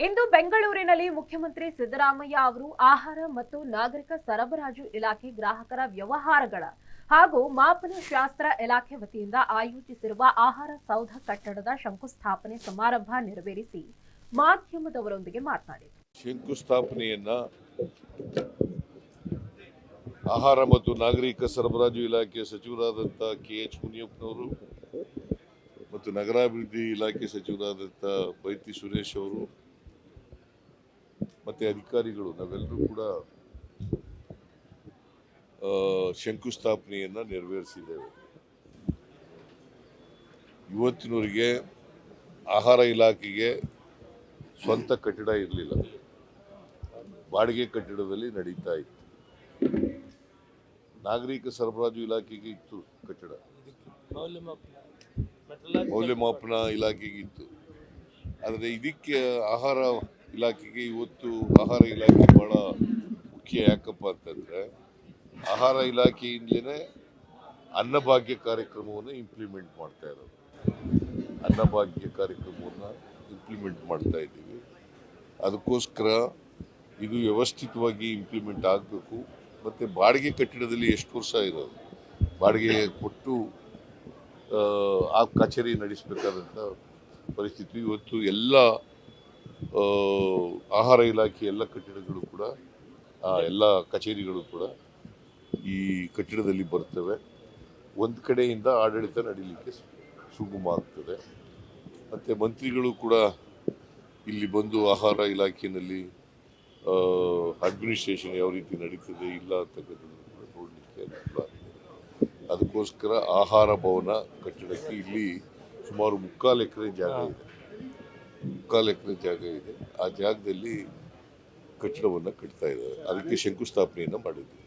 ಇಂದು ಬೆಂಗಳೂರಿನಲ್ಲಿ ಮುಖ್ಯಮಂತ್ರಿ ಸಿದ್ದರಾಮಯ್ಯ ಅವರು ಆಹಾರ ಮತ್ತು ನಾಗರಿಕ ಸರಬರಾಜು ಇಲಾಖೆ ಗ್ರಾಹಕರ ವ್ಯವಹಾರಗಳ ಹಾಗೂ ಮಾಪನ ಶಾಸ್ತ್ರ ಇಲಾಖೆ ವತಿಯಿಂದ ಆಯೋಜಿಸಿರುವ ಆಹಾರ ಸೌಧ ಕಟ್ಟಡದ ಶಂಕುಸ್ಥಾಪನೆ ಸಮಾರಂಭ ನೆರವೇರಿಸಿ ಮಾಧ್ಯಮದವರೊಂದಿಗೆ ಮಾತನಾಡಿದರು. ಶಂಕುಸ್ಥಾಪನೆಯನ್ನ ಆಹಾರ ಮತ್ತು ನಾಗರಿಕ ಸರಬರಾಜು ಇಲಾಖೆ ಸಚಿವರಾದಂಥ KH ಮುನಿಯಪ್ಪನವರು ಮತ್ತು ನಗರಾಭಿವೃದ್ಧಿ ಇಲಾಖೆ ಸಚಿವರಾದಂಥ ಬೈತಿ ಸುರೇಶ್ ಅವರು ಮತ್ತೆ ಅಧಿಕಾರಿಗಳು ನಾವೆಲ್ಲರೂ ಕೂಡ ಶಂಕುಸ್ಥಾಪನೆಯನ್ನ ನೆರವೇರಿಸಿದ್ದೇವೆ. ಇವತ್ತಿನವರೆಗೆ ಆಹಾರ ಇಲಾಖೆಗೆ ಸ್ವಂತ ಕಟ್ಟಡ ಇರಲಿಲ್ಲ, ಬಾಡಿಗೆ ಕಟ್ಟಡದಲ್ಲಿ ನಡೀತಾ ಇತ್ತು. ನಾಗರಿಕ ಸರಬರಾಜು ಇಲಾಖೆಗೆ ಇತ್ತು ಕಟ್ಟಡ, ಮೌಲ್ಯಮಾಪನ ಇಲಾಖೆಗೆ ಇತ್ತು. ಆದರೆ ಇದಕ್ಕೆ ಆಹಾರ ಇಲಾಖೆಗೆ ಇವತ್ತು ಆಹಾರ ಇಲಾಖೆ ಬಹಳ ಮುಖ್ಯ. ಯಾಕಪ್ಪ ಅಂತಂದರೆ ಆಹಾರ ಇಲಾಖೆಯಿಂದಲೇ ಅನ್ನಭಾಗ್ಯ ಕಾರ್ಯಕ್ರಮವನ್ನು ಇಂಪ್ಲಿಮೆಂಟ್ ಮಾಡ್ತಾ ಇರೋದು. ಅನ್ನಭಾಗ್ಯ ಕಾರ್ಯಕ್ರಮವನ್ನು ಇಂಪ್ಲಿಮೆಂಟ್ ಮಾಡ್ತಾ ಇದ್ದೀವಿ. ಅದಕ್ಕೋಸ್ಕರ ಇದು ವ್ಯವಸ್ಥಿತವಾಗಿ ಇಂಪ್ಲಿಮೆಂಟ್ ಆಗಬೇಕು. ಮತ್ತು ಬಾಡಿಗೆ ಕಟ್ಟಡದಲ್ಲಿ ಎಷ್ಟು ವರ್ಷ ಇರೋದು, ಬಾಡಿಗೆ ಕೊಟ್ಟು ಆ ಕಚೇರಿ ನಡೆಸಬೇಕಾದಂಥ ಪರಿಸ್ಥಿತಿ ಇವತ್ತು ಎಲ್ಲ ಆಹಾರ ಇಲಾಖೆ ಎಲ್ಲ ಕಟ್ಟಡಗಳು ಕೂಡ ಎಲ್ಲ ಕಚೇರಿಗಳು ಕೂಡ ಈ ಕಟ್ಟಡದಲ್ಲಿ ಬರ್ತವೆ. ಒಂದು ಕಡೆಯಿಂದ ಆಡಳಿತ ನಡೀಲಿಕ್ಕೆ ಸುಗಮ ಆಗ್ತದೆ. ಮತ್ತು ಮಂತ್ರಿಗಳು ಕೂಡ ಇಲ್ಲಿ ಬಂದು ಆಹಾರ ಇಲಾಖೆಯಲ್ಲಿ ಅಡ್ಮಿನಿಸ್ಟ್ರೇಷನ್ ಯಾವ ರೀತಿ ನಡೀತದೆ ಇಲ್ಲ ಅಂತಕ್ಕಂಥದ್ದು ಕೂಡ ನೋಡಲಿಕ್ಕೆ ಅನುಕೂಲ ಆಗಿದೆ. ಅದಕ್ಕೋಸ್ಕರ ಆಹಾರ ಭವನ ಕಟ್ಟಡಕ್ಕೆ ಇಲ್ಲಿ ಸುಮಾರು 3/4 ಎಕರೆ ಜಾಗ ಇದೆ. 3/4 ಎಕರೆ ಜಾಗ ಇದೆ. ಆ ಜಾಗದಲ್ಲಿ ಕಟ್ಟಡವನ್ನು ಕಟ್ತಾ ಇದ್ದಾರೆ. ಅದಕ್ಕೆ ಶಂಕುಸ್ಥಾಪನೆಯನ್ನು ಮಾಡಿದ್ದೀವಿ.